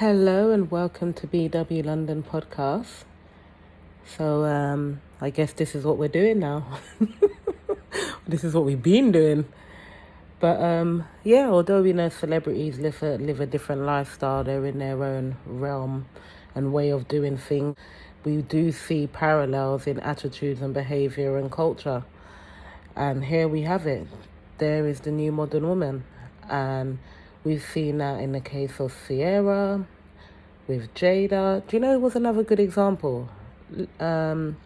Hello and welcome to BW London podcast. I guess this is what we're doing now. This is what we've been doing. But although we know celebrities live a different lifestyle, they're in their own realm and way of doing things. We do see parallels in attitudes and behavior and culture. And here we have it. There is the new modern woman. And we've seen that in the case of Ciara, with Jada. Do you know it was another good example? Um,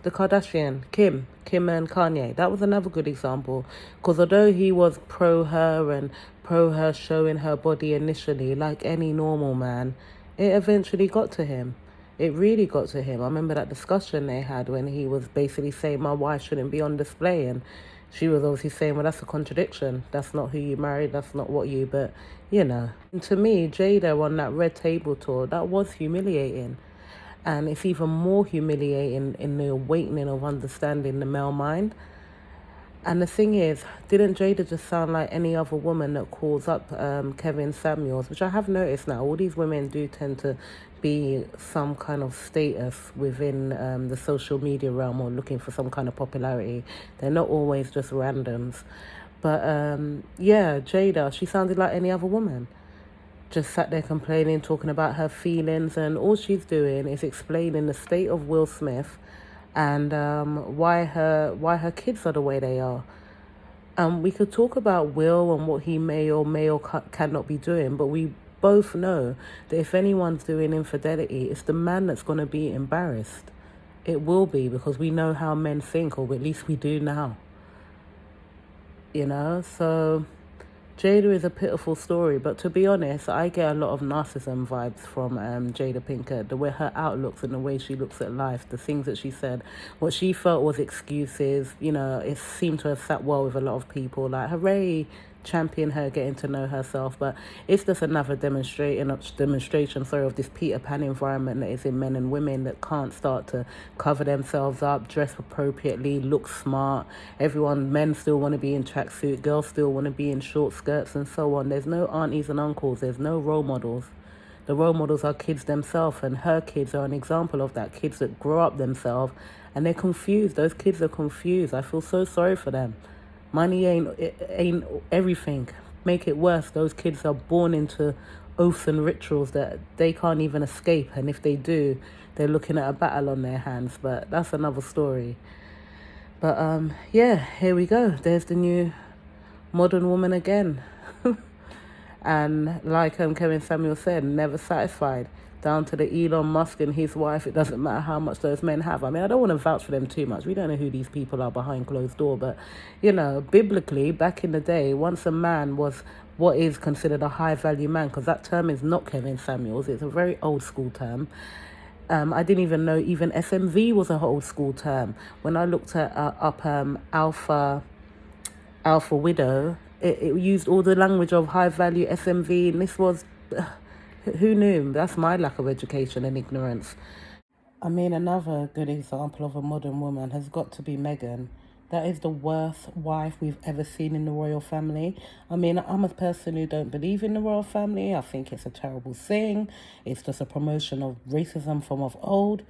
the Kardashian, Kim and Kanye. That was another good example. Because although he was pro her and pro her showing her body initially, like any normal man, it eventually got to him. It really got to him. I remember that discussion they had when he was basically saying my wife shouldn't be on display, and she was obviously saying, well, that's a contradiction. That's not who you married. That's not what you, but you know. And to me, Jada on that Red Table tour, that was humiliating. And it's even more humiliating in the awakening of understanding the male mind. And the thing is, didn't Jada just sound like any other woman that calls up Kevin Samuels, which I have noticed now. All these women do tend to be some kind of status within the social media realm or looking for some kind of popularity. They're not always just randoms. But Jada, she sounded like any other woman. Just sat there complaining, talking about her feelings, and all she's doing is explaining the state of Will Smith and why her kids are the way they are. We could talk about Will and what he may or cannot be doing, but we both know that if anyone's doing infidelity, it's the man that's going to be embarrassed. It will be, because we know how men think, or at least we do now. So Jada is a pitiful story, but to be honest, I get a lot of narcissism vibes from Jada Pinkett. The way her outlooks and the way she looks at life, the things that she said, what she felt was excuses. It seemed to have sat well with a lot of people. Like, hooray, champion her getting to know herself. But it's just another demonstration, of this Peter Pan environment that is in men and women that can't start to cover themselves up, dress appropriately, look smart. Men still want to be in tracksuit, girls still want to be in short skirts and so on. There's no aunties and uncles, there's no role models. The role models are kids themselves, and her kids are an example of that. Kids that grow up themselves and they're confused. Those kids are confused. I feel so sorry for them. Money ain't everything. Make it worse, those kids are born into oaths and rituals that they can't even escape, and if they do, they're looking at a battle on their hands. But that's another story. But here we go. There's the new modern woman again. And like Kevin Samuel said, never satisfied. Down to the Elon Musk and his wife, it doesn't matter how much those men have. I mean, I don't want to vouch for them too much. We don't know who these people are behind closed door. But, biblically, back in the day, once a man was what is considered a high-value man, because that term is not Kevin Samuels. It's a very old-school term. I didn't even know even SMV was a old school term. When I looked up Alpha Widow, it used all the language of high value SMV, and this was, who knew? That's my lack of education and ignorance. I mean, another good example of a modern woman has got to be Meghan. That is the worst wife we've ever seen in the royal family. I mean, I'm a person who don't believe in the royal family. I think it's a terrible thing. It's just a promotion of racism from of old.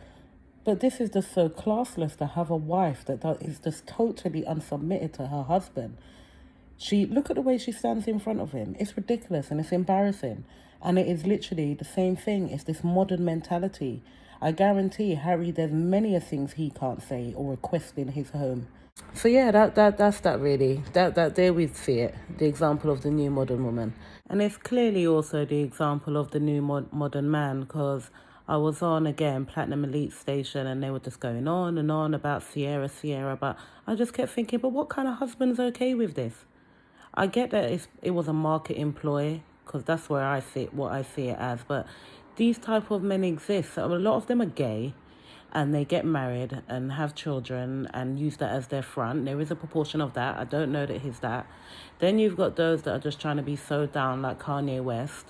But this is just so classless to have a wife that is just totally unsubmitted to her husband. Look at the way she stands in front of him. It's ridiculous and it's embarrassing. And it is literally the same thing. It's this modern mentality. I guarantee Harry, there's many a things he can't say or request in his home. So yeah, that's that really. That there we see it, the example of the new modern woman, and it's clearly also the example of the new modern man. Because I was on again Platinum Elite station, and they were just going on and on about Ciara, but I just kept thinking, but what kind of husband's okay with this? I get that it was a market employ, because that's where what I see it as. But these type of men exist. A lot of them are gay, and they get married and have children and use that as their front. There is a proportion of that. I don't know that he's that. Then you've got those that are just trying to be so down, like Kanye West.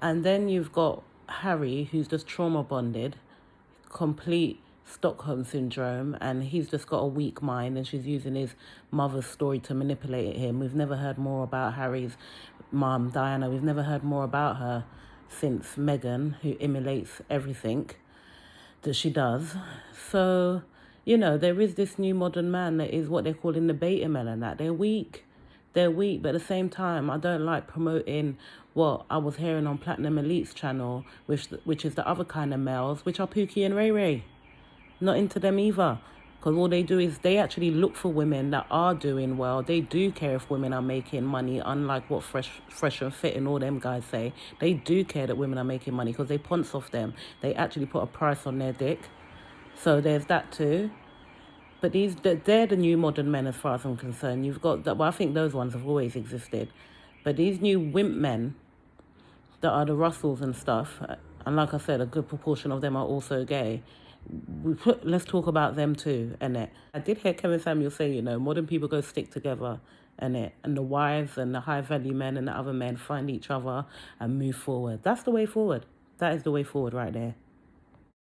And then you've got Harry, who's just trauma bonded, complete Stockholm syndrome, and he's just got a weak mind, and she's using his mother's story to manipulate him. We've never heard more about Harry's mom, Diana. We've never heard more about her. since Meghan, who emulates everything that she does. So, there is this new modern man that is what they're calling the beta male and that. They're weak. They're weak, but at the same time, I don't like promoting what I was hearing on Platinum Elite's channel, which is the other kind of males, which are Pookie and Ray Ray. Not into them either. Because all they do is they actually look for women that are doing well. They do care if women are making money, unlike what Fresh and Fit and all them guys say. They do care that women are making money because they ponce off them. They actually put a price on their dick. So there's that too. But they're the new modern men as far as I'm concerned. You've got that. Well, I think those ones have always existed. But these new wimp men that are the Russells and stuff, and like I said, a good proportion of them are also gay. Let's talk about them too, innit? I did hear Kevin Samuel say, modern people go stick together, innit? And the wives and the high value men and the other men find each other and move forward. That's the way forward. That is the way forward right there.